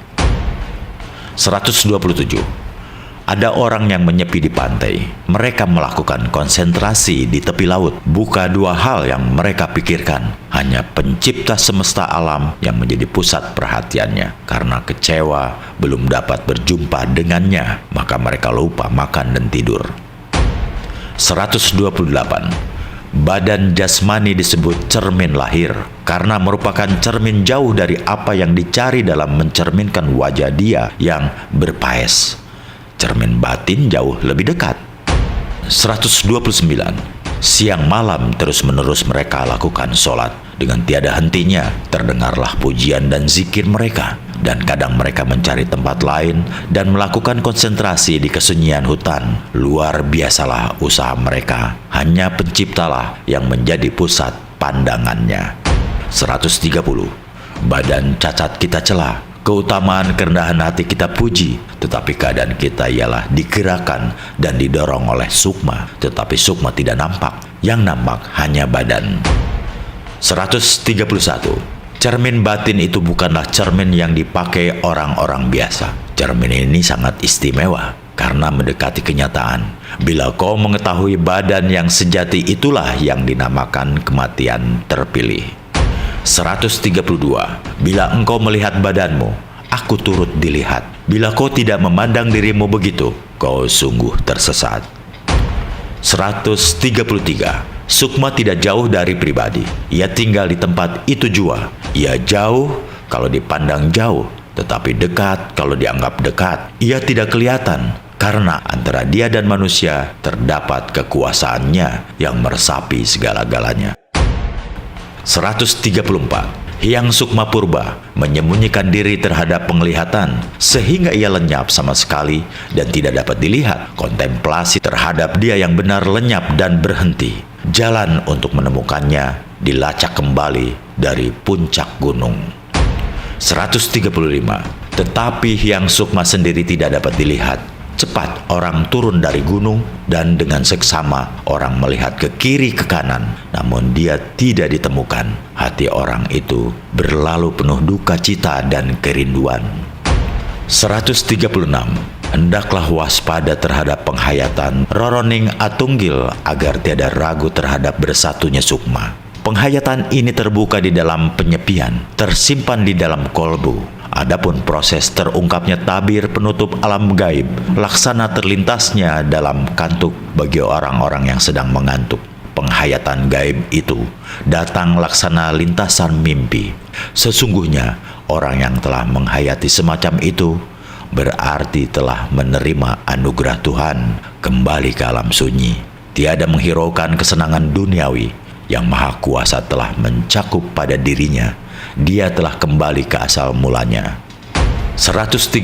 127. Ada orang yang menyepi di pantai. Mereka melakukan konsentrasi di tepi laut. Bukan dua hal yang mereka pikirkan. Hanya pencipta semesta alam yang menjadi pusat perhatiannya. Karena kecewa belum dapat berjumpa dengannya, maka mereka lupa makan dan tidur. 128. Badan jasmani disebut cermin lahir karena merupakan cermin jauh dari apa yang dicari dalam mencerminkan wajah dia yang berpaes. Cermin batin jauh lebih dekat. 129. Siang malam terus-menerus mereka lakukan sholat. Dengan tiada hentinya terdengarlah pujian dan zikir mereka. Dan kadang mereka mencari tempat lain dan melakukan konsentrasi di kesunyian hutan. Luar biasalah usaha mereka. Hanya penciptalah yang menjadi pusat pandangannya. 130. Badan cacat kita cela, keutamaan kerendahan hati kita puji, tetapi keadaan kita ialah digerakkan dan didorong oleh sukma, tetapi sukma tidak nampak, yang nampak hanya badan. 131. Cermin batin itu bukanlah cermin yang dipakai orang-orang biasa. Cermin ini sangat istimewa karena mendekati kenyataan. Bila kau mengetahui badan yang sejati, itulah yang dinamakan kematian terpilih. 132. Bila engkau melihat badanmu, aku turut dilihat. Bila kau tidak memandang dirimu begitu, kau sungguh tersesat. 133. Sukma tidak jauh dari pribadi. Ia tinggal di tempat itu jua. Ia jauh kalau dipandang jauh, tetapi dekat kalau dianggap dekat. Ia tidak kelihatan karena antara dia dan manusia terdapat kekuasaannya yang meresapi segala-galanya. 134. Hyang Sukma Purba menyembunyikan diri terhadap penglihatan sehingga ia lenyap sama sekali dan tidak dapat dilihat. Kontemplasi terhadap dia yang benar lenyap dan berhenti. Jalan untuk menemukannya dilacak kembali dari puncak gunung. 135. Tetapi Hyang Sukma sendiri tidak dapat dilihat. Cepat orang turun dari gunung dan dengan seksama orang melihat ke kiri ke kanan, namun dia tidak ditemukan. Hati orang itu berlalu penuh duka cita dan kerinduan. 136. Hendaklah waspada terhadap penghayatan Roroning Atunggil agar tiada ragu terhadap bersatunya sukma. Penghayatan ini terbuka di dalam penyepian, tersimpan di dalam kolbu. Adapun proses terungkapnya tabir penutup alam gaib, laksana terlintasnya dalam kantuk bagi orang-orang yang sedang mengantuk. Penghayatan gaib itu datang laksana lintasan mimpi. Sesungguhnya orang yang telah menghayati semacam itu berarti telah menerima anugerah Tuhan kembali ke alam sunyi. Tiada menghiraukan kesenangan duniawi. Yang Maha Kuasa telah mencakup pada dirinya. Dia telah kembali ke asal mulanya. 137.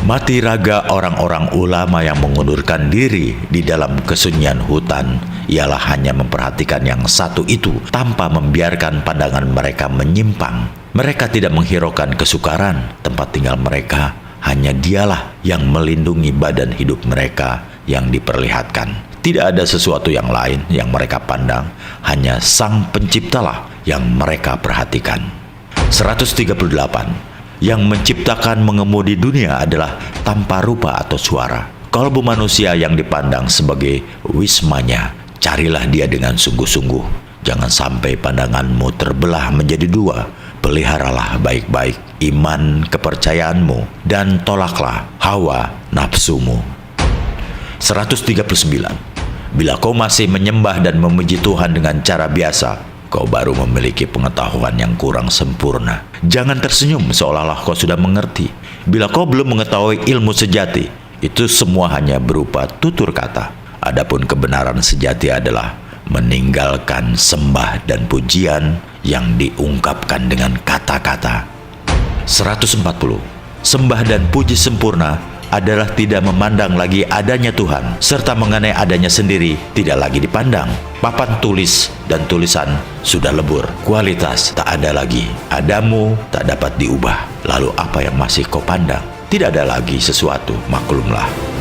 Mati raga orang-orang ulama yang mengundurkan diri di dalam kesunyian hutan ialah hanya memperhatikan yang satu itu tanpa membiarkan pandangan mereka menyimpang. Mereka tidak menghiraukan kesukaran tempat tinggal mereka. Hanya dialah yang melindungi badan hidup mereka yang diperlihatkan. Tidak ada sesuatu yang lain yang mereka pandang, hanya Sang Penciptalah yang mereka perhatikan. 138. Yang menciptakan mengemudi dunia adalah tanpa rupa atau suara. Kalbu manusia yang dipandang sebagai wismanya, carilah dia dengan sungguh-sungguh. Jangan sampai pandanganmu terbelah menjadi dua. Peliharalah baik-baik iman kepercayaanmu dan tolaklah hawa nafsumu. 139. Bila kau masih menyembah dan memuji Tuhan dengan cara biasa, kau baru memiliki pengetahuan yang kurang sempurna. Jangan tersenyum seolah-olah kau sudah mengerti. Bila kau belum mengetahui ilmu sejati, itu semua hanya berupa tutur kata. Adapun kebenaran sejati adalah meninggalkan sembah dan pujian yang diungkapkan dengan kata-kata. 140. Sembah dan puji sempurna adalah tidak memandang lagi adanya Tuhan, serta mengenai adanya sendiri tidak lagi dipandang. Papan tulis dan tulisan sudah lebur, kualitas tak ada lagi, adamu tak dapat diubah. Lalu apa yang masih kau pandang? Tidak ada lagi sesuatu, maklumlah.